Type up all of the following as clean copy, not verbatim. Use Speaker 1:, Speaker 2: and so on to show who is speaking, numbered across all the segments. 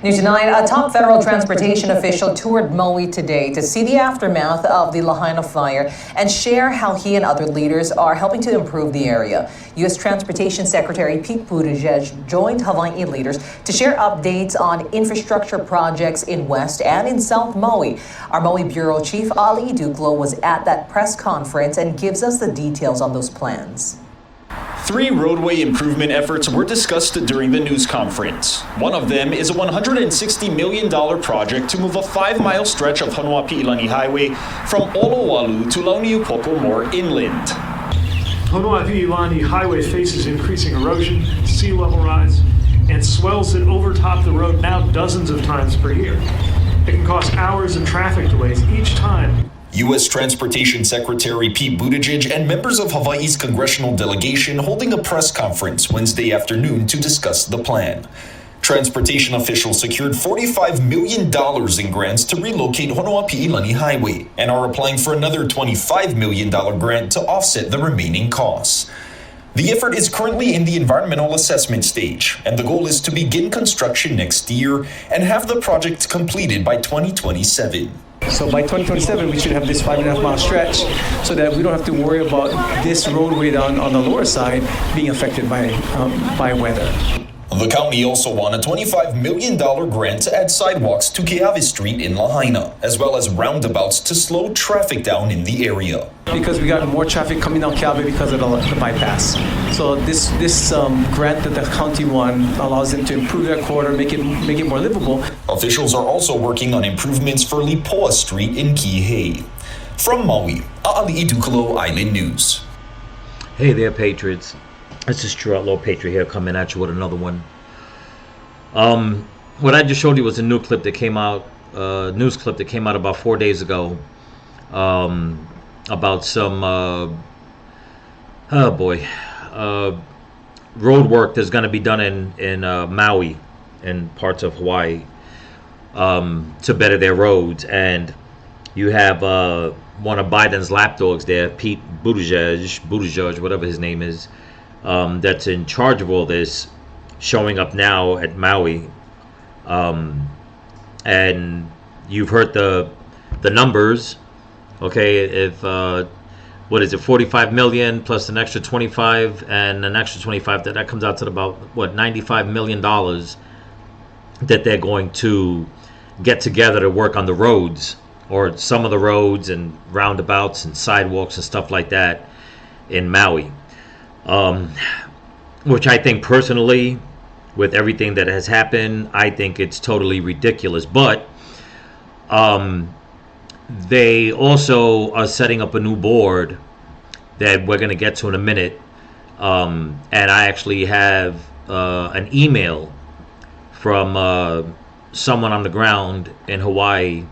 Speaker 1: News tonight, a top federal transportation official toured Maui today to see the aftermath of the Lahaina fire and share how he and other leaders are helping to improve the area. U.S. Transportation Secretary Pete Buttigieg joined Hawaii leaders to share updates on infrastructure projects in West and in South Maui. Our Maui Bureau Chief Ali Duclo was at that press conference and gives us the details on those plans.
Speaker 2: 3 roadway improvement efforts were discussed during the news conference. One of them is a $160 million project to move a 5-mile stretch of Honoapi'ilani Highway from Olowalu to Launiupoko more inland.
Speaker 3: Honoapi'ilani Highway faces increasing erosion, sea level rise, and swells that overtop the road now dozens of times per year. It can cause hours of traffic delays each time.
Speaker 4: U.S. Transportation Secretary Pete Buttigieg and members of Hawaii's congressional delegation holding a press conference Wednesday afternoon to discuss the plan. Transportation officials secured $45 million in grants to relocate Honoapi'ilani Highway and are applying for another $25 million grant to offset the remaining costs. The effort is currently in the environmental assessment stage, and the goal is to begin construction next year and have the project completed by 2027.
Speaker 5: So by 2027, we should have this 5.5-mile stretch so that we don't have to worry about this roadway on the lower side being affected by weather.
Speaker 4: The county also won a $25 million grant to add sidewalks to Keawe Street in Lahaina, as well as roundabouts to slow traffic down in the area.
Speaker 5: Because we got more traffic coming down Keawe because of the bypass. So this grant that the county won allows them to improve their corridor, make it more livable.
Speaker 4: Officials are also working on improvements for Lipoa Street in Kihei. From Maui, A'ali'i Duclo, Island News.
Speaker 6: Hey there, Patriots. This is True Outlaw Patriot here, coming at you with another one. What I just showed you was a news clip that came out about 4 days ago, about some road work that's going to be done in Maui and parts of Hawaii to better their roads. And you have one of Biden's lapdogs there, Pete Buttigieg, whatever his name is, that's in charge of all this, showing up now at Maui. And you've heard the numbers. Okay, if what is it, 45 million plus an extra 25 and an extra 25, that comes out to about $95 million that they're going to get together to work on the roads, or some of the roads and roundabouts and sidewalks and stuff like that in Maui. Which I think personally, with everything that has happened, I think it's totally ridiculous. But they also are setting up a new board that we're going to get to in a minute. And I actually have an email from someone on the ground in Hawaii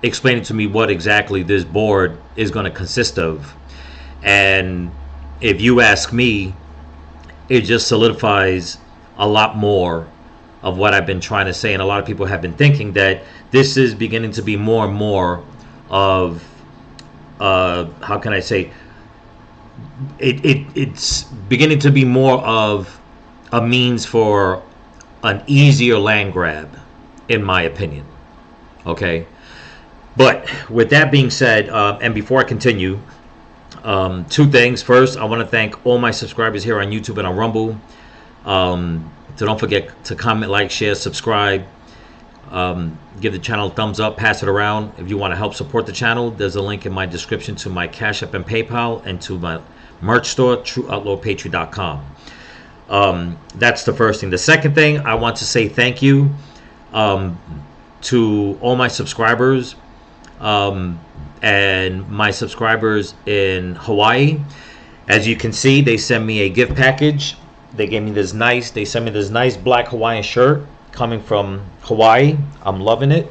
Speaker 6: explaining to me what exactly this board is going to consist of. And if you ask me, it just solidifies a lot more of what I've been trying to say. And a lot of people have been thinking that this is beginning to be more and more of, how can I say, it's beginning to be more of a means for an easier land grab, in my opinion. Okay? But with that being said, and before I continue, 2 things. First, I want to thank all my subscribers here on YouTube and on Rumble. So don't forget to comment, like, share, subscribe. Give the channel a thumbs up, pass it around. If you want to help support the channel, there's a link in my description to my Cash App and PayPal, and to my merch store, TrueOutlawPatriot.com. That's the first thing. The second thing, I want to say thank you to all my subscribers. And my subscribers in Hawaii. As you can see, they sent me a gift package. They sent me this nice black Hawaiian shirt coming from Hawaii. I'm loving it.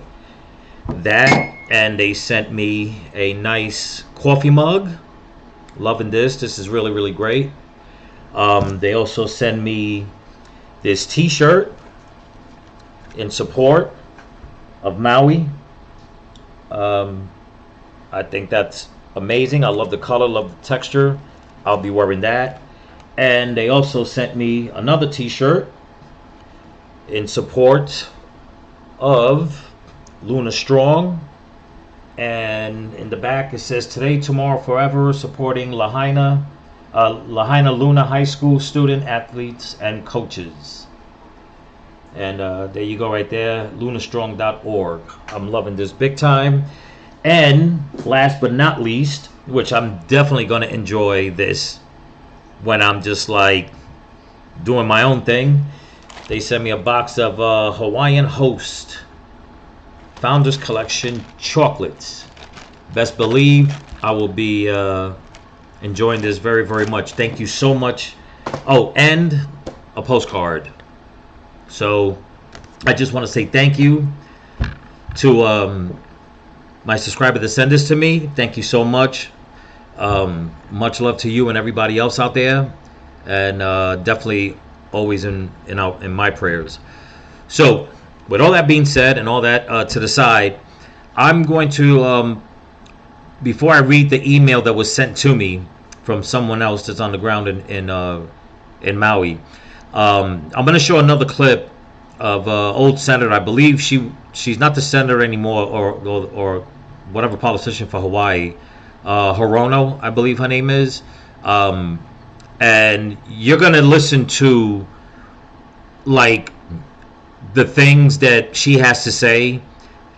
Speaker 6: That, and they sent me a nice coffee mug. Loving this. This is really, really great. They also sent me this t-shirt in support of Maui. I think that's amazing. I love the color, love the texture. I'll be wearing that. And they also sent me another t-shirt in support of Luna Strong. And in the back it says today, tomorrow, forever, supporting Lahaina Luna High School student athletes and coaches. And there you go right there, lunastrong.org. I'm loving this big time. And last but not least, which I'm definitely going to enjoy this when I'm just like doing my own thing, they sent me a box of Hawaiian Host Founders Collection chocolates. Best believe I will be enjoying this very, very much. Thank you so much. Oh, and a postcard. So I just want to say thank you to my subscriber that sent this to me. Thank you so much. Much love to you and everybody else out there, and definitely always in my prayers. So with all that being said and all that to the side, I'm going to before I read the email that was sent to me from someone else that's on the ground in Maui, I'm going to show another clip of old senator. I believe she's not the senator anymore, or whatever politician for Hawaii, Hirono, I believe her name is. And you're going to listen to like the things that she has to say.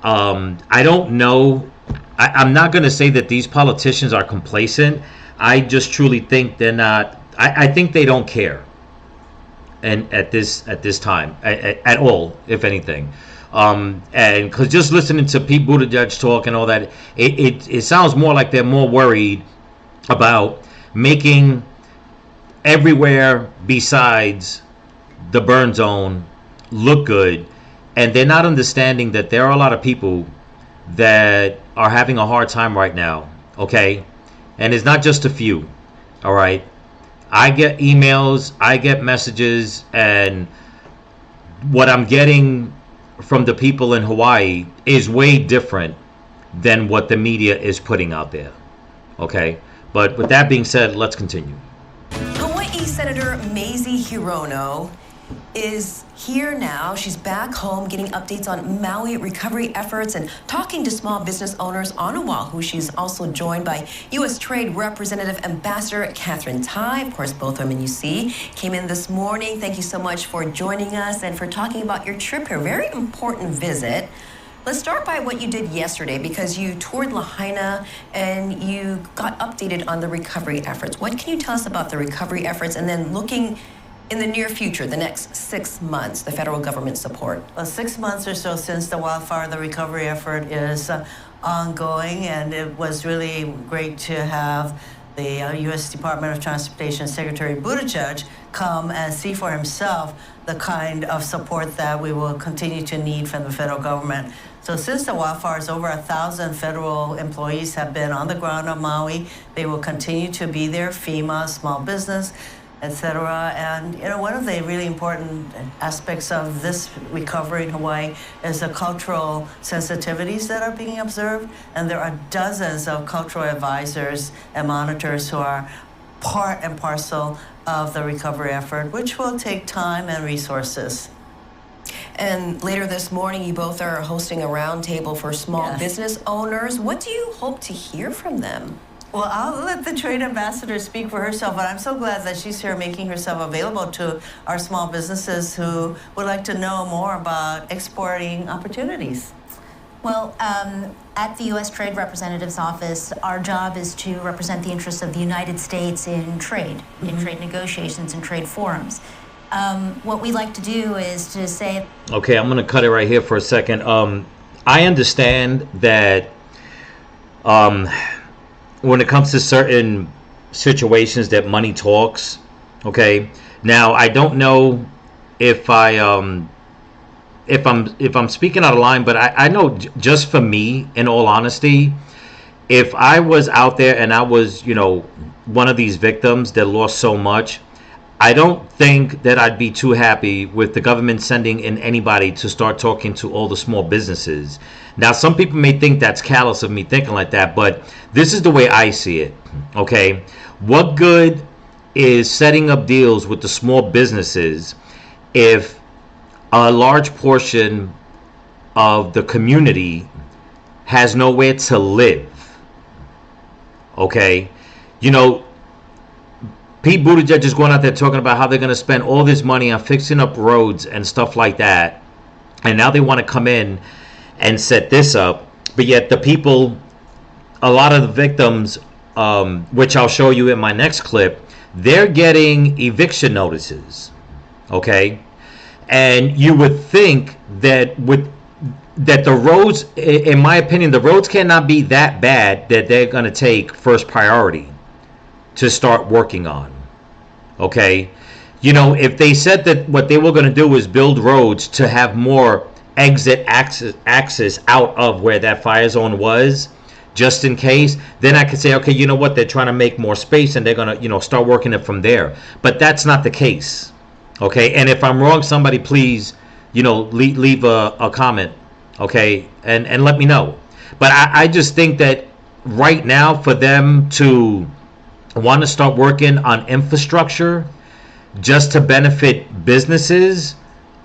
Speaker 6: I don't know. I'm not going to say that these politicians are complacent. I just truly think they're not. I think they don't care, and at this time at all, if anything. And because just listening to Pete Buttigieg talk and all that, it sounds more like they're more worried about making everywhere besides the burn zone look good, and they're not understanding that there are a lot of people that are having a hard time right now. Okay, and it's not just a few. All right, I get emails, I get messages, and what I'm getting from the people in Hawaii is way different than what the media is putting out there. Okay, but with that being said, let's continue.
Speaker 7: Hawaii Senator Mazie Hirono is here now. She's back home getting updates on Maui recovery efforts and talking to small business owners on Oahu. She's also joined by U.S. Trade Representative Ambassador Catherine Tai. Of course, both women you see came in this morning. Thank you so much for joining us and for talking about your trip here. Very important visit. Let's start by what you did yesterday, because you toured Lahaina and you got updated on the recovery efforts. What can you tell us about the recovery efforts, and then looking in the near future, the next 6 months, the federal government support?
Speaker 8: Well, 6 months or so since the wildfire, the recovery effort is ongoing, and it was really great to have the U.S. Department of Transportation Secretary Buttigieg come and see for himself the kind of support that we will continue to need from the federal government. So since the wildfire is over, 1,000 federal employees have been on the ground on Maui. They will continue to be there, FEMA, small business, etc. And one of the really important aspects of this recovery in Hawaii is the cultural sensitivities that are being observed. And there are dozens of cultural advisors and monitors who are part and parcel of the recovery effort, which will take time and resources.
Speaker 7: And later this morning, you both are hosting a roundtable for small business owners. What do you hope to hear from them?
Speaker 8: Well, I'll let the trade ambassador speak for herself, but I'm so glad that she's here making herself available to our small businesses who would like to know more about exporting opportunities.
Speaker 9: Well, at the U.S. Trade Representative's Office, our job is to represent the interests of the United States in trade, in trade negotiations and trade forums. What we like to do is to say...
Speaker 6: Okay, I'm going to cut it right here for a second. I understand that when it comes to certain situations that money talks, okay? Now, I don't know if I'm speaking out of line, but I know just for me, in all honesty, if I was out there and I was, one of these victims that lost so much, I don't think that I'd be too happy with the government sending in anybody to start talking to all the small businesses. Now, some people may think that's callous of me thinking like that, but this is the way I see it, okay? What good is setting up deals with the small businesses if a large portion of the community has nowhere to live. Okay, you know, Pete Buttigieg is going out there talking about how they're going to spend all this money on fixing up roads and stuff like that, and now they want to come in and set this up, but yet the people, a lot of the victims, which I'll show you in my next clip, they're getting eviction notices. Okay, and you would think that the roads, in my opinion, the roads cannot be that bad that they're going to take first priority to start working on. Okay, you know, if they said that what they were going to do was build roads to have more exit access out of where that fire zone was, just in case, then I could say, okay, you know what, they're trying to make more space and they're going to, you know, start working it from there. But that's not the case. Okay, and if I'm wrong, somebody please, you know, leave a comment, okay, and let me know. But I just think that right now, for them to want to start working on infrastructure just to benefit businesses,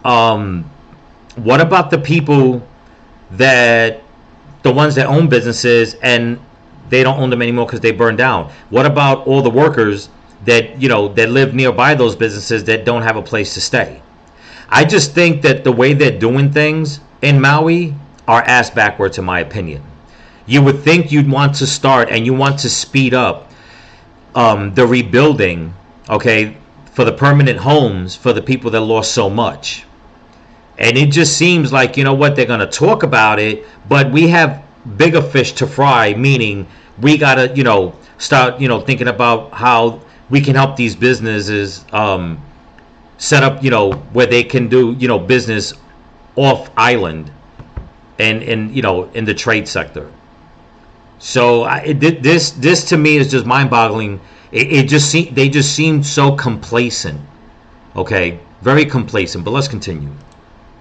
Speaker 6: what about the people the ones that own businesses and they don't own them anymore because they burned down? What about all the workers that, you know, that live nearby those businesses that don't have a place to stay? I just think that the way they're doing things in Maui are ass backwards, in my opinion. You would think you'd want to start and you want to speed up the rebuilding, okay, for the permanent homes for the people that lost so much. And it just seems like, you know what, they're going to talk about it, but we have bigger fish to fry, meaning we got to, you know, start, you know, thinking about how we can help these businesses set up, you know, where they can do, you know, business off island and you know, in the trade sector. So this to me is just mind-boggling. They just seem so complacent. Okay, very complacent. But let's continue.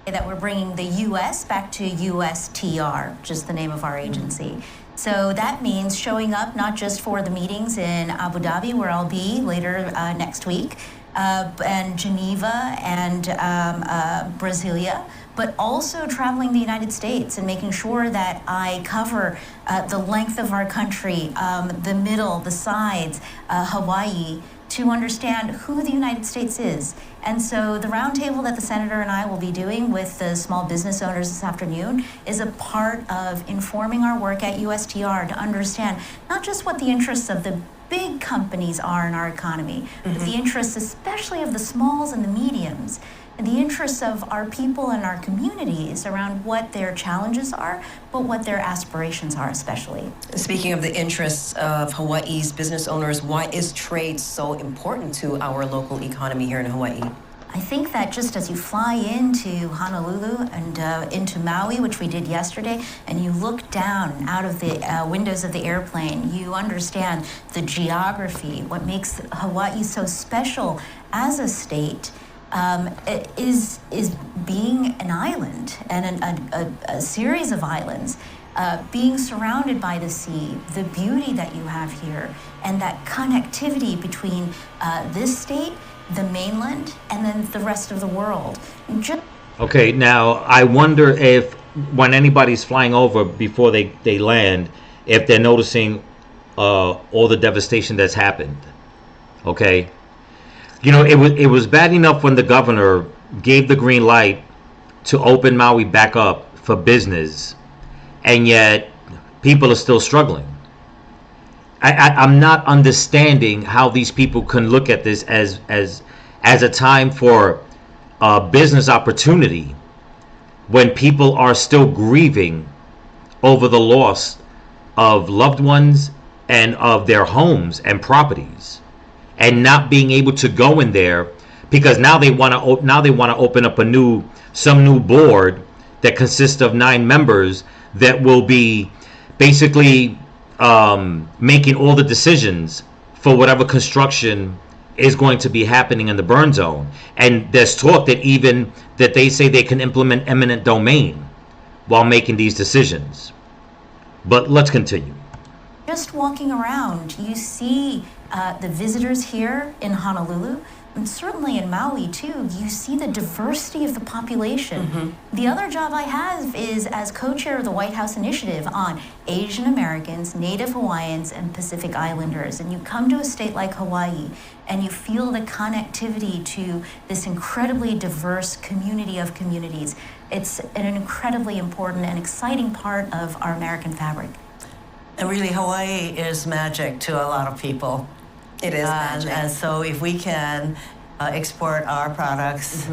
Speaker 9: That we're bringing the U.S. back to USTR, which is the name of our agency. So that means showing up not just for the meetings in Abu Dhabi, where I'll be later next week, and Geneva and Brasilia, but also traveling the United States and making sure that I cover the length of our country, the middle, the sides, Hawaii, to understand who the United States is. And so the roundtable that the Senator and I will be doing with the small business owners this afternoon is a part of informing our work at USTR to understand not just what the interests of the big companies are in our economy, but the interests especially of the smalls and the mediums, and the interests of our people and our communities around what their challenges are, but what their aspirations are especially.
Speaker 7: Speaking of the interests of Hawaii's business owners, why is trade so important to our local economy here in Hawaii?
Speaker 9: I think that just as you fly into Honolulu and into Maui, which we did yesterday, and you look down out of the windows of the airplane, you understand the geography, what makes Hawaii so special as a state. Is being an island and a series of islands, being surrounded by the sea, the beauty that you have here, and that connectivity between this state, the mainland, and then the rest of the world.
Speaker 6: Okay, now I wonder if when anybody's flying over before they land, if they're noticing all the devastation that's happened. Okay. You know, it was bad enough when the governor gave the green light to open Maui back up for business, and yet people are still struggling. I'm not understanding how these people can look at this as a time for business opportunity when people are still grieving over the loss of loved ones and of their homes and properties, and not being able to go in there because now they want to open up some new board that consists of 9 members that will be basically making all the decisions for whatever construction is going to be happening in the burn zone. And there's talk that they say they can implement eminent domain while making these decisions. But let's continue.
Speaker 9: Just walking around, you see the visitors here in Honolulu, and certainly in Maui too, you see the diversity of the population. The other job I have is as co-chair of the White House Initiative on Asian Americans, Native Hawaiians, and Pacific Islanders. And you come to a state like Hawaii and you feel the connectivity to this incredibly diverse community of communities. It's an incredibly important and exciting part of our American fabric.
Speaker 8: And really, Hawaii is magic to a lot of people.
Speaker 7: It is magic.
Speaker 8: And so if we can export our products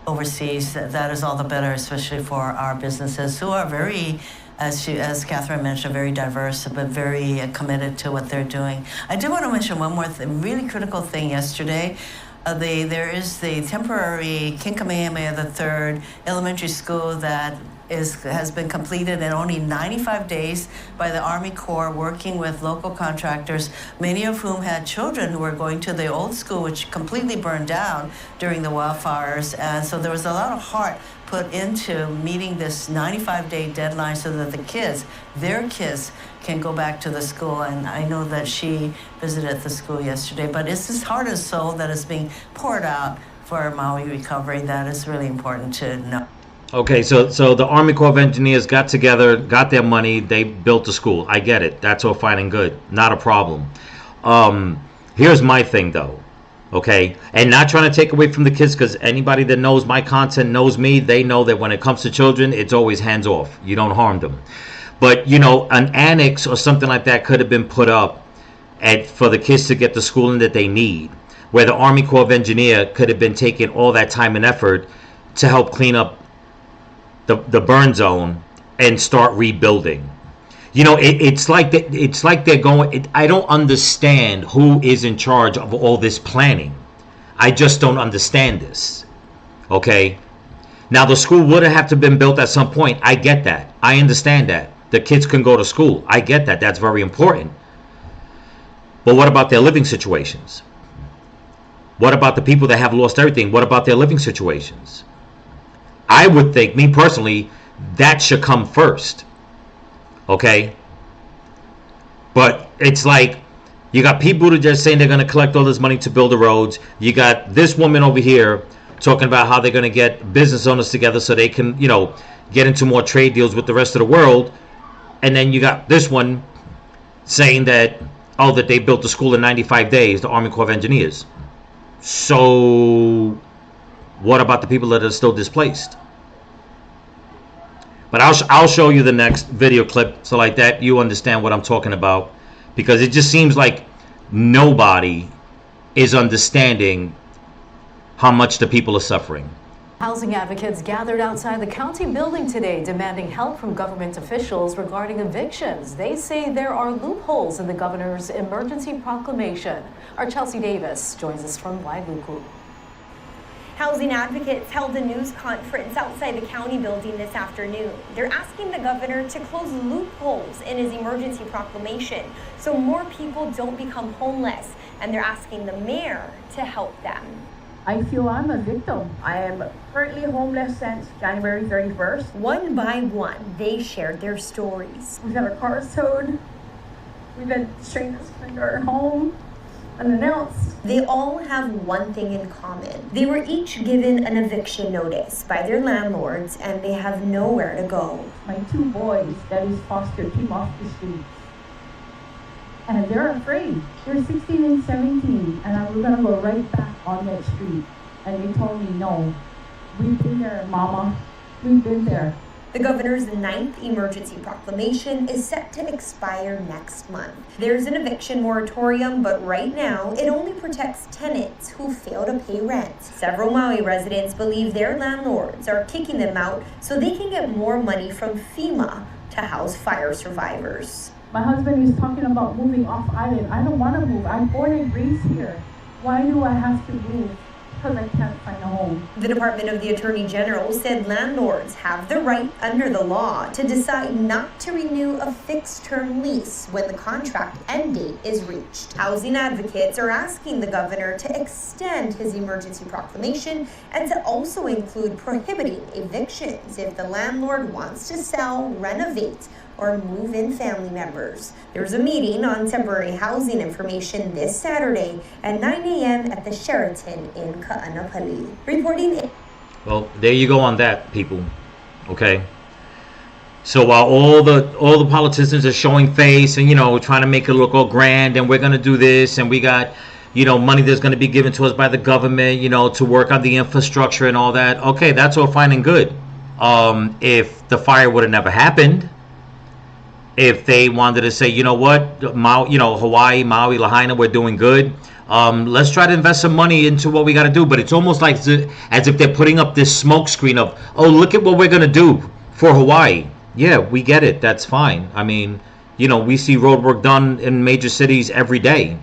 Speaker 8: overseas, that is all the better, especially for our businesses who are very, as Catherine mentioned, very diverse, but very committed to what they're doing. I do want to mention one more really critical thing yesterday. There is the temporary King Kamehameha III elementary school that has been completed in only 95 days by the Army Corps, working with local contractors, many of whom had children who were going to the old school, which completely burned down during the wildfires. And so there was a lot of heart put into meeting this 95-day deadline so that the kids, their kids, can go back to the school. And I know that she visited the school yesterday, but it's this heart and soul that is being poured out for Maui recovery that is really important to know.
Speaker 6: Okay, so the Army Corps of Engineers got together, got their money, they built the school. I get it. That's all fine and good. Not a problem. Here's my thing, though. Okay? And not trying to take away from the kids, because anybody that knows my content knows me. They know that when it comes to children, it's always hands off. You don't harm them. But, you know, an annex or something like that could have been put up for the kids to get the schooling that they need, where the Army Corps of Engineers could have been taking all that time and effort to help clean up the burn zone and start rebuilding. You know, it's like they're going. I don't understand who is in charge of all this planning. I just don't understand this. Okay, now the school would have to been built at some point. I get that. I understand that the kids can go to school. I get that. That's very important. But what about their living situations? What about the people that have lost everything? What about their living situations? I would think, me personally, that should come first. Okay? But it's like, you got Pete Buttigieg saying they're going to collect all this money to build the roads. You got this woman over here talking about how they're going to get business owners together so they can, you know, get into more trade deals with the rest of the world. And then you got this one saying that, oh, that they built the school in 95 days, the Army Corps of Engineers. So what about the people that are still displaced? But I'll show you the next video clip so like that you understand what I'm talking about, because it just seems like nobody is understanding how much the people are suffering.
Speaker 10: Housing advocates gathered outside the county building today demanding help from government officials regarding evictions. They say there are loopholes in the governor's emergency proclamation. Our Chelsea Davis joins us from Wailuku.
Speaker 11: Housing advocates held a news conference outside the county building this afternoon. They're asking the governor to close loopholes in his emergency proclamation so more people don't become homeless, and they're asking the mayor to help them.
Speaker 12: I feel I'm a victim. I am currently homeless since January 31st.
Speaker 11: One by one, they shared their stories.
Speaker 12: We've had our cars towed. We've had strangers come to our home unannounced.
Speaker 11: They all have one thing in common. They were each given an eviction notice by their landlords and they have nowhere to go.
Speaker 12: My two boys that is foster came off the streets. And they're afraid. They're 16 and 17 and we're gonna go right back on that street. And they told me, no, we've been there, Mama. We've been there.
Speaker 11: The governor's 9th emergency proclamation is set to expire next month. There's an eviction moratorium, but right now it only protects tenants who fail to pay rent. Several Maui residents believe their landlords are kicking them out so they can get more money from FEMA to house fire survivors.
Speaker 12: My husband is talking about moving off island. I don't want to move. I'm born and raised here. Why do I have to move? Because I can't find a home.
Speaker 11: The Department of the Attorney General said landlords have the right under the law to decide not to renew a fixed-term lease when the contract end date is reached. Housing advocates are asking the governor to extend his emergency proclamation and to also include prohibiting evictions if the landlord wants to sell, renovate, or move-in family members. There's a meeting on temporary housing information this Saturday at 9 a.m. at the Sheraton in Ka'anapali. Reporting.
Speaker 6: Well, there you go on that, people. Okay. So while all the politicians are showing face and trying to make it look all grand, and we're gonna do this, and we got money that's going to be given to us by the government, to work on the infrastructure and all that. Okay, that's all fine and good. If the fire would have never happened, if they wanted to say, Hawaii, Maui, Lahaina, we're doing good. Let's try to invest some money into what we got to do. But it's almost like as if they're putting up this smoke screen of, oh, look at what we're going to do for Hawaii. Yeah, we get it. That's fine. I mean, we see road work done in major cities every day.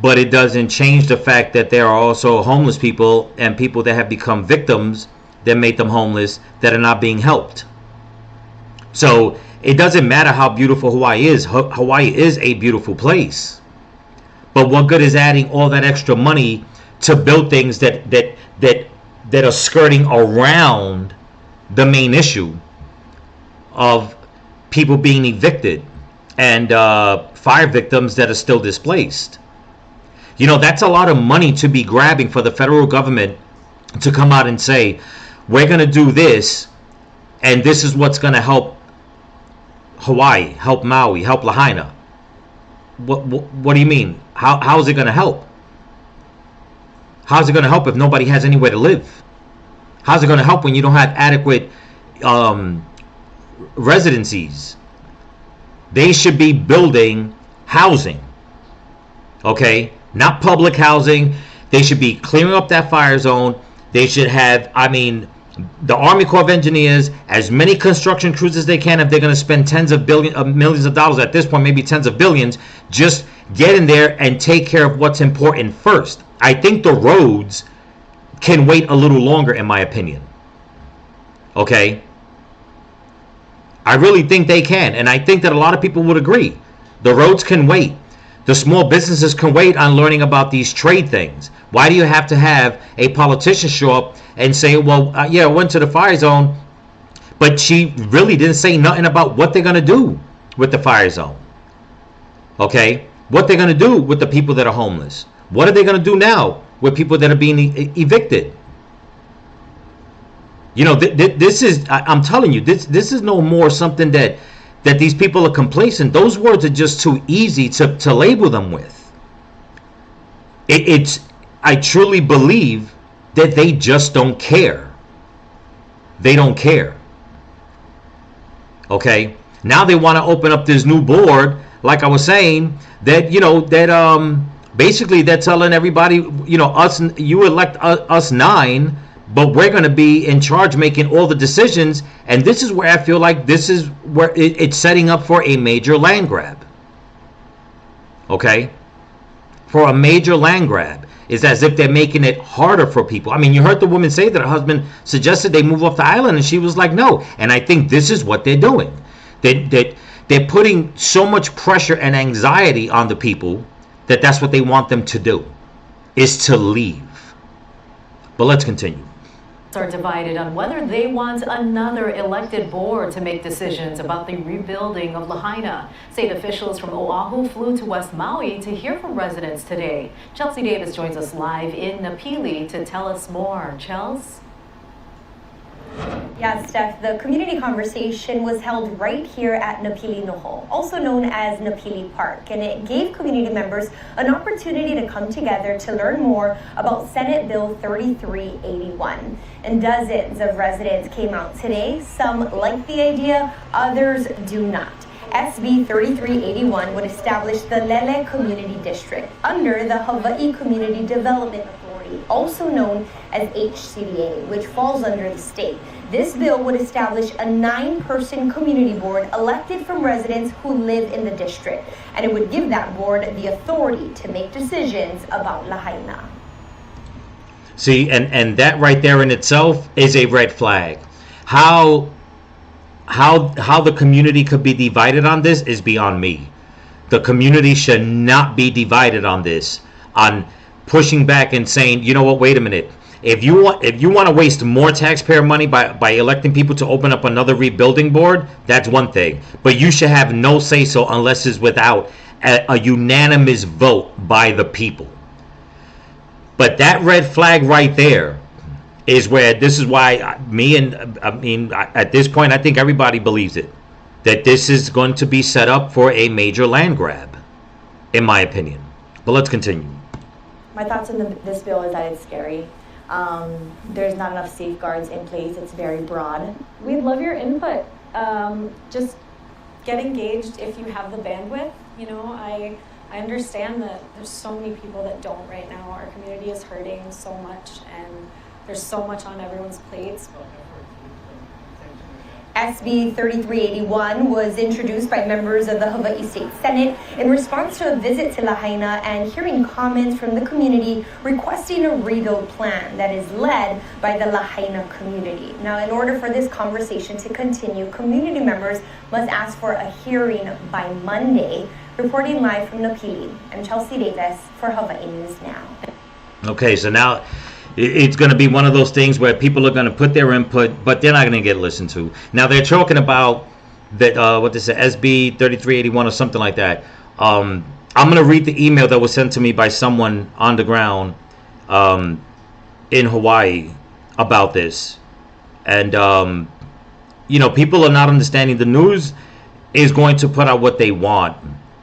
Speaker 6: But it doesn't change the fact that there are also homeless people and people that have become victims that made them homeless that are not being helped. So it doesn't matter how beautiful Hawaii is. Hawaii is a beautiful place. But what good is adding all that extra money to build things that are skirting around the main issue of people being evicted and fire victims that are still displaced? That's a lot of money to be grabbing for the federal government to come out and say, we're going to do this, and this is what's going to help Hawaii, help Maui, help Lahaina. What do you mean? How is it going to help? How's it going to help if nobody has anywhere to live? How's it going to help when you don't have adequate residencies? They should be building housing. Okay? Not public housing. They should be clearing up that fire zone. They should have, the Army Corps of Engineers, as many construction crews as they can. If they're going to spend millions of dollars at this point, maybe tens of billions, just get in there and take care of what's important first. I think the roads can wait a little longer, in my opinion. Okay? I really think they can. And I think that a lot of people would agree. The roads can wait. The small businesses can wait on learning about these trade things. Why do you have to have a politician show up and say, well, I went to the fire zone, but she really didn't say nothing about what they're going to do with the fire zone? Okay? What they're going to do with the people that are homeless? What are they going to do now with people that are being evicted? This is, I'm telling you, this is no more something that these people are complacent. Those words are just too easy to label them with. I truly believe that they just don't care. They don't care. Okay? Now they want to open up this new board, like I was saying, that, basically they're telling everybody, you elect us 9, but we're going to be in charge making all the decisions. And this is where I feel like this is where it's setting up for a major land grab. Okay? For a major land grab. It's as if they're making it harder for people. You heard the woman say that her husband suggested they move off the island, and she was like, no. And I think this is what they're doing. They're putting so much pressure and anxiety on the people that's what they want them to do, is to leave. But let's continue.
Speaker 10: Are divided on whether they want another elected board to make decisions about the rebuilding of Lahaina. State officials from Oahu flew to West Maui to hear from residents today. Chelsea Davis joins us live in Napili to tell us more. Chels?
Speaker 11: Yeah, Steph, the community conversation was held right here at Napili Noho, also known as Napili Park, and it gave community members an opportunity to come together to learn more about Senate Bill 3381. And dozens of residents came out today. Some like the idea, others do not. SB 3381 would establish the Lele Community District under the Hawaii Community Development Authority, also known as HCDA, which falls under the state. This bill would establish a 9-person community board elected from residents who live in the district, and it would give that board the authority to make decisions about Lahaina.
Speaker 6: See, and that right there in itself is a red flag. How the community could be divided on this is beyond me. The community should not be divided on this, on pushing back and saying, you know what, wait a minute. If you want to waste more taxpayer money by electing people to open up another rebuilding board, that's one thing. But you should have no say so unless it's without a unanimous vote by the people. But that red flag right there is where this is why at this point I think everybody believes it, that this is going to be set up for a major land grab, in my opinion. But let's continue.
Speaker 13: My thoughts on this bill is that it's scary. There's not enough safeguards in place. It's very broad.
Speaker 14: We'd love your input. Just get engaged if you have the bandwidth. You know, I understand that there's so many people that don't right now. Our community is hurting so much, and there's so much on everyone's plates.
Speaker 11: SB 3381 was introduced by members of the Hawaii State Senate in response to a visit to Lahaina and hearing comments from the community requesting a rebuild plan that is led by the Lahaina community. Now, in order for this conversation to continue, community members must ask for a hearing by Monday. Reporting live from Napili, I'm Chelsea Davis for Hawaii News Now.
Speaker 6: Okay, so now it's going to be one of those things where people are going to put their input, but they're not going to get listened to. Now they're talking about that what they say, SB 3381 or something like that. I'm going to read the email that was sent to me by someone on the ground in Hawaii about this, and people are not understanding. The news is going to put out what they want,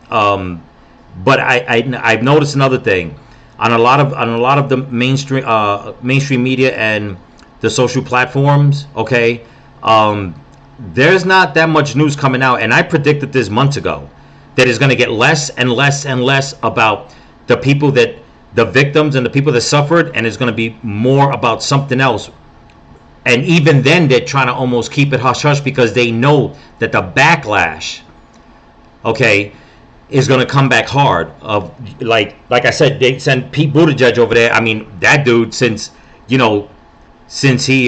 Speaker 6: but I've noticed another thing. On a lot of the mainstream media and the social platforms, okay, there's not that much news coming out, and I predicted this months ago that it's going to get less and less and less about the people the victims and the people that suffered, and it's going to be more about something else. And even then, they're trying to almost keep it hush hush because they know that the backlash, okay, is going to come back hard. Of like I said, they sent Pete Buttigieg over there. I mean, that dude, since he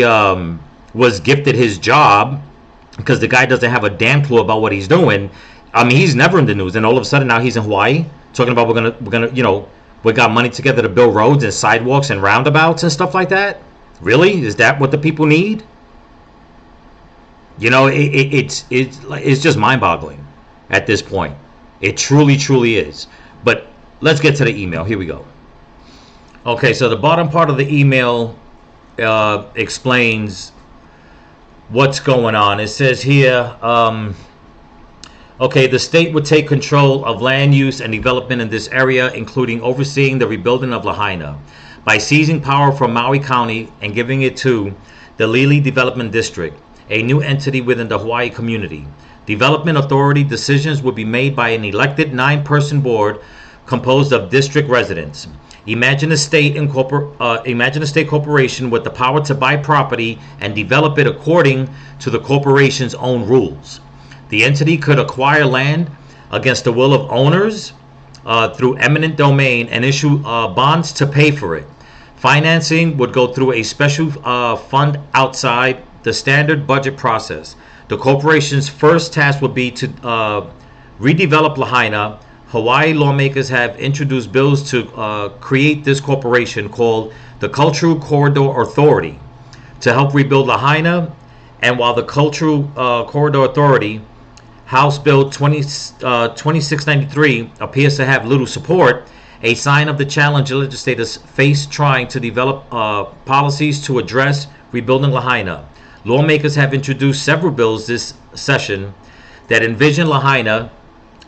Speaker 6: was gifted his job, because the guy doesn't have a damn clue about what he's doing. I mean, he's never in the news, and all of a sudden now he's in Hawaii talking about we're gonna we got money together to build roads and sidewalks and roundabouts and stuff like that. Really, is that what the people need? It's just mind-boggling at this point. It truly is. But let's get to the email. Here we go. Okay, so the bottom part of the email explains what's going on. It says here, okay, the state would take control of land use and development in this area, including overseeing the rebuilding of Lahaina, by seizing power from Maui County and giving it to the Lili Development District, a new entity within the Hawaii community. Development Authority decisions will be made by an elected 9-person board composed of district residents. Imagine a state corporation with the power to buy property and develop it according to the corporation's own rules. The entity could acquire land against the will of owners through eminent domain and issue bonds to pay for it. Financing would go through a special fund outside the standard budget process. The corporation's first task would be to redevelop Lahaina. Hawaii lawmakers have introduced bills to create this corporation called the Cultural Corridor Authority to help rebuild Lahaina. And while the Cultural Corridor Authority, House Bill 2693, appears to have little support, a sign of the challenge legislators face trying to develop policies to address rebuilding Lahaina. Lawmakers have introduced several bills this session that envision Lahaina's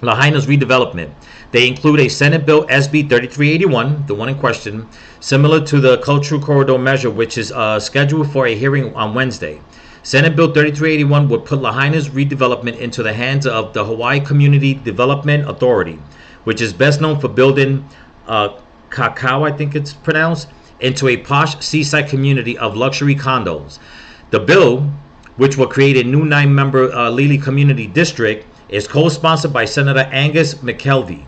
Speaker 6: redevelopment. They include a Senate Bill SB 3381, the one in question, similar to the Cultural Corridor measure, which is scheduled for a hearing on Wednesday. Senate Bill 3381 would put Lahaina's redevelopment into the hands of the Hawaii Community Development Authority, which is best known for building Kakao, I think it's pronounced, into a posh seaside community of luxury condos. The bill, which will create a new 9-member Lili Community District, is co-sponsored by Senator Angus McKelvey,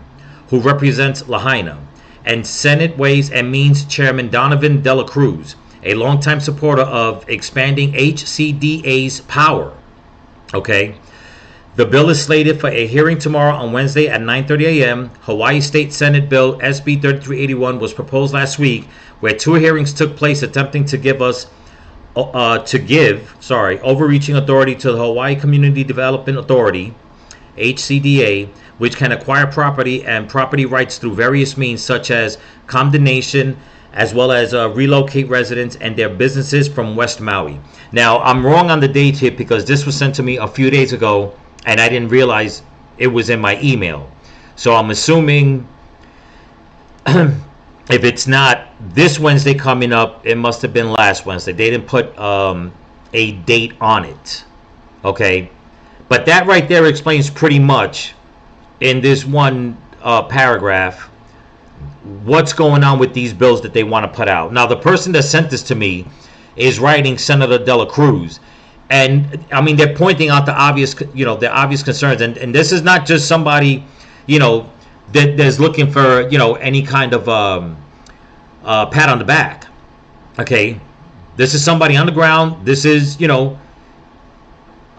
Speaker 6: who represents Lahaina, and Senate Ways and Means Chairman Donovan Dela Cruz, a longtime supporter of expanding HCDA's power. Okay, The bill is slated for a hearing tomorrow on Wednesday at 9:30 a.m. Hawaii State Senate Bill SB 3381 was proposed last week, where 2 hearings took place attempting to give overreaching authority to the Hawaii Community Development Authority, HCDA, which can acquire property and property rights through various means such as condemnation, as well as relocate residents and their businesses from West Maui. Now, I'm wrong on the date here because this was sent to me a few days ago and I didn't realize it was in my email. So I'm assuming if it's not this Wednesday coming up, it must have been last Wednesday. They didn't put a date on it. Okay. But that right there explains pretty much in this one paragraph what's going on with these bills that they want to put out. Now, the person that sent this to me is writing Senator De La Cruz. And I mean, they're pointing out the obvious, the obvious concerns. And this is not just somebody, that's looking for, any kind of pat on the back. Okay. This is somebody on the ground. This is,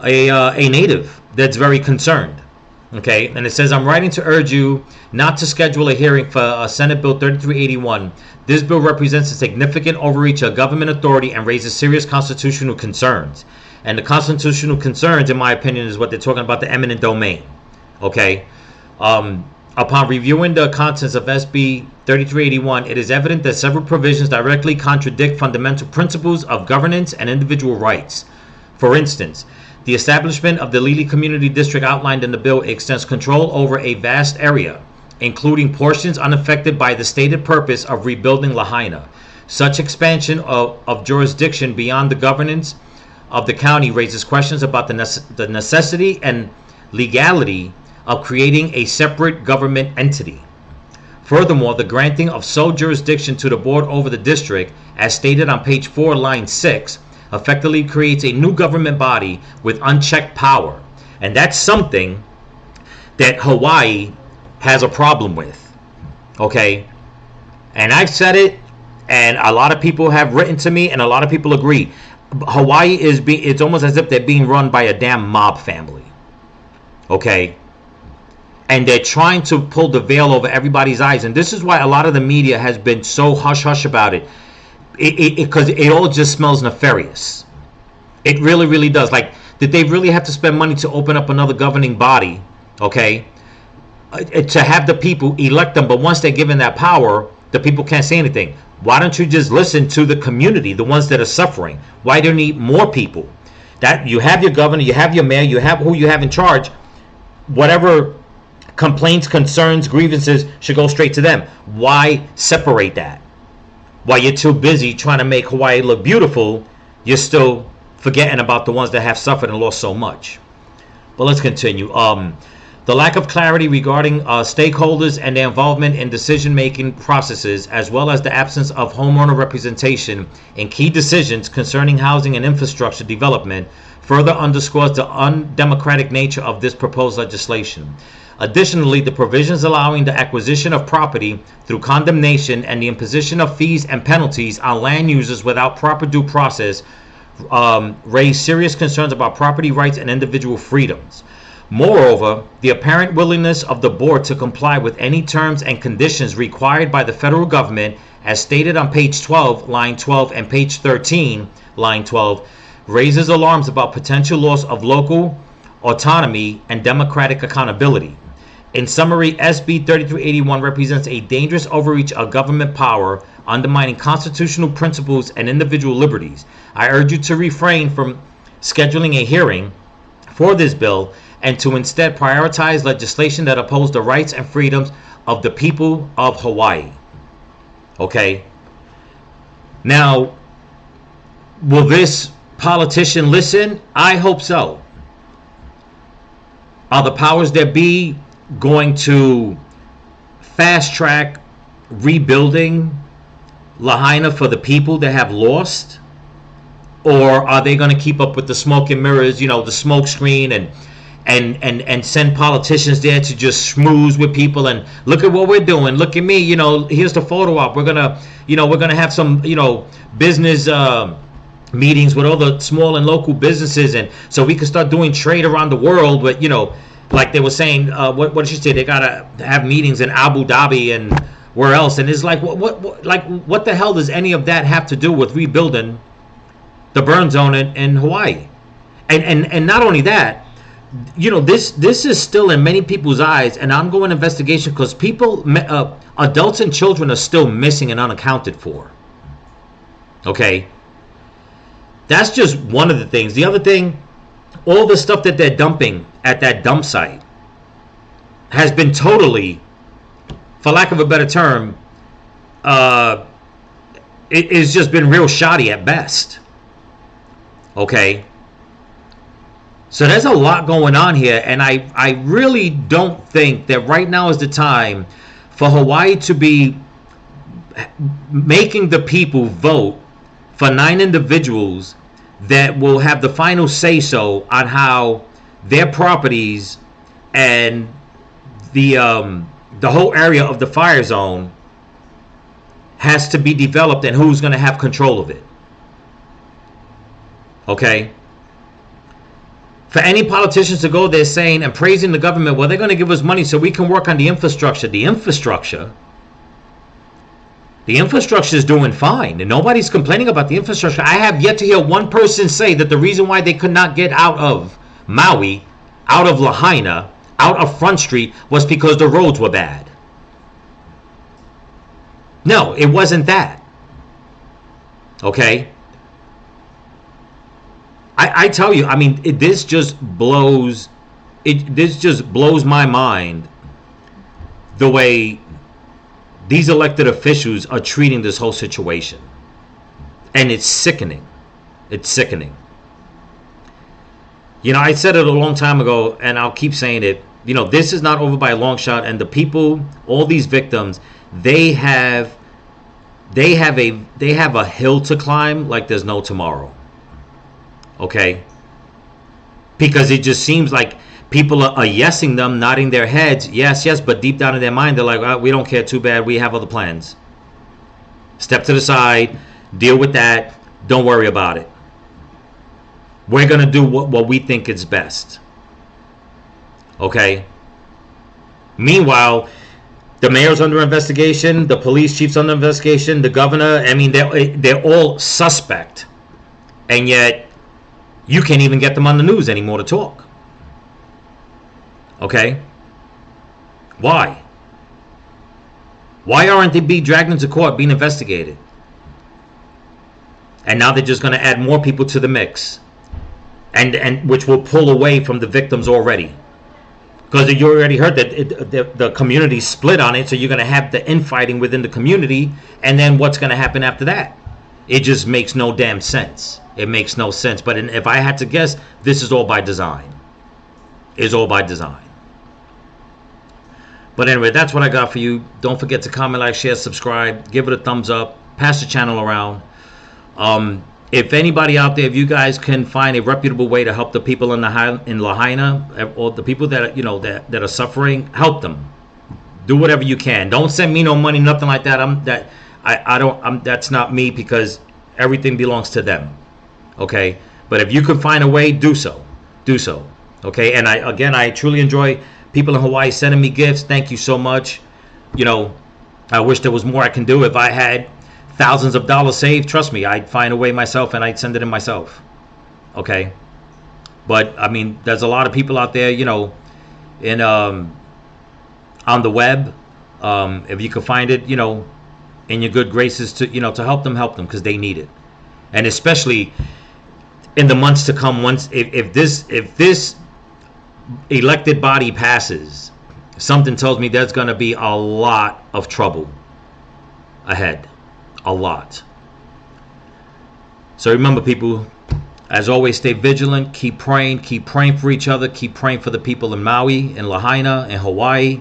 Speaker 6: a native that's very concerned. Okay, and it says, I'm writing to urge you not to schedule a hearing for Senate Bill 3381. This bill represents a significant overreach of government authority and raises serious constitutional concerns. And the constitutional concerns, in my opinion, is what they're talking about, the eminent domain. Okay, upon reviewing the contents of SB 3381, it is evident that several provisions directly contradict fundamental principles of governance and individual rights. For instance, the establishment of the Lili Community District outlined in the bill extends control over a vast area, including portions unaffected by the stated purpose of rebuilding Lahaina. Such expansion of jurisdiction beyond the governance of the county raises questions about the necessity and legality of creating a separate government entity. Furthermore, the granting of sole jurisdiction to the board over the district, as stated on page 4, line 6, effectively creates a new government body with unchecked power. And that's something that Hawaii has a problem with. Okay? And I've said it, and a lot of people have written to me, and a lot of people agree. Hawaii it's almost as if they're being run by a damn mob family. Okay? And they're trying to pull the veil over everybody's eyes. And this is why a lot of the media has been so hush-hush about it. Because it all just smells nefarious. It really, really does. Like, did they really have to spend money to open up another governing body, okay, to have the people elect them? But once they're given that power, the people can't say anything. Why don't you just listen to the community, the ones that are suffering? Why do you need more people? That you have your governor, you have your mayor, you have who you have in charge. Whatever complaints, concerns, grievances should go straight to them. Why separate that? While you're too busy trying to make Hawaii look beautiful, you're still forgetting about the ones that have suffered and lost so much. But let's continue. The lack of clarity regarding stakeholders and their involvement in decision-making processes, as well as the absence of homeowner representation in key decisions concerning housing and infrastructure development, further underscores the undemocratic nature of this proposed legislation. Additionally, the provisions allowing the acquisition of property through condemnation and the imposition of fees and penalties on land users without proper due process raise serious concerns about property rights and individual freedoms. Moreover, the apparent willingness of the board to comply with any terms and conditions required by the federal government, as stated on page 12, line 12, and page 13, line 12, raises alarms about potential loss of local autonomy and democratic accountability. In summary, SB 3381 represents a dangerous overreach of government power, undermining constitutional principles and individual liberties. I urge you to refrain from scheduling a hearing for this bill and to instead prioritize legislation that opposes the rights and freedoms of the people of Hawaii. Okay? Now, will this politician listen? I hope so. Are the powers that be going to fast track rebuilding Lahaina for the people that have lost? Or are they going to keep up with the smoke and mirrors, the smoke screen and send politicians there to just schmooze with people and look at what we're doing, look at me, here's the photo op, we're going to have some, business meetings with all the small and local businesses, and so we could start doing trade around the world. But like they were saying, what did she say? They gotta have meetings in Abu Dhabi and where else? And it's like, what the hell does any of that have to do with rebuilding the burn zone in Hawaii? And not only that, this is still in many people's eyes an ongoing investigation because people, adults and children, are still missing and unaccounted for. Okay, that's just one of the things. The other thing, all the stuff that they're dumping at that dump site has been totally, for lack of a better term, it has just been real shoddy at best. Okay, so there's a lot going on here, and I really don't think that right now is the time for Hawaii to be making the people vote for 9 individuals that will have the final say-so on how their properties and the whole area of the fire zone has to be developed and who's going to have control of it. Okay? For any politicians to go there saying and praising the government, well, they're going to give us money so we can work on the infrastructure. The infrastructure is doing fine, and nobody's complaining about the infrastructure. I have yet to hear one person say that the reason why they could not get out of Maui, out of Lahaina, out of Front Street was because the roads were bad. No, it wasn't that. Okay? I tell you, I mean, this just blows my mind the way these elected officials are treating this whole situation. And it's sickening. It's sickening. I said it a long time ago, and I'll keep saying it. This is not over by a long shot, and the people, all these victims, they have a hill to climb like there's no tomorrow. Okay? Because it just seems like people are yesing them, nodding their heads, yes, but deep down in their mind, they're like, oh, we don't care, too bad, we have other plans. Step to the side, deal with that, don't worry about it. We're going to do what we think is best. Okay? Meanwhile, the mayor's under investigation, the police chief's under investigation, the governor, I mean, they're all suspect. And yet, you can't even get them on the news anymore to talk. Okay? Why? Why aren't they being dragged into court, being investigated? And now they're just going to add more people to the mix. And which will pull away from the victims already. Because you already heard that the community split on it, so you're going to have the infighting within the community, and then what's going to happen after that? It just makes no damn sense. It makes no sense. But if I had to guess, this is all by design. It's all by design. But anyway, that's what I got for you. Don't forget to comment, like, share, subscribe. Give it a thumbs up. Pass the channel around. If anybody out there, if you guys can find a reputable way to help the people in Lahaina, or the people that that are suffering, help them. Do whatever you can. Don't send me no money, nothing like that. That's not me, because everything belongs to them. Okay? But if you can find a way, do so. Do so. Okay? And I truly enjoy people in Hawaii sending me gifts. Thank you so much. I wish there was more I can do. If I had thousands of dollars saved, trust me, I'd find a way myself and I'd send it in myself. Okay? But I mean, there's a lot of people out there, in on the web. If you could find it, in your good graces to help them, because they need it. And especially in the months to come, if this elected body passes, something tells me there's going to be a lot of trouble ahead. A lot. So remember, people, as always, stay vigilant, keep praying for each other, keep praying for the people in Maui, in Lahaina, in Hawaii.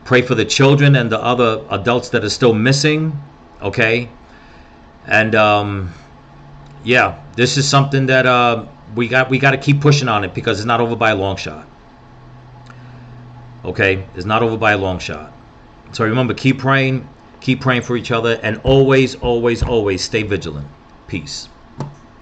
Speaker 6: Pray for the children and the other adults that are still missing. Okay? And yeah, this is something that we got to keep pushing on it, because it's not over by a long shot. Okay? It's not over by a long shot. So remember, keep praying for each other, and always, always, always stay vigilant. Peace.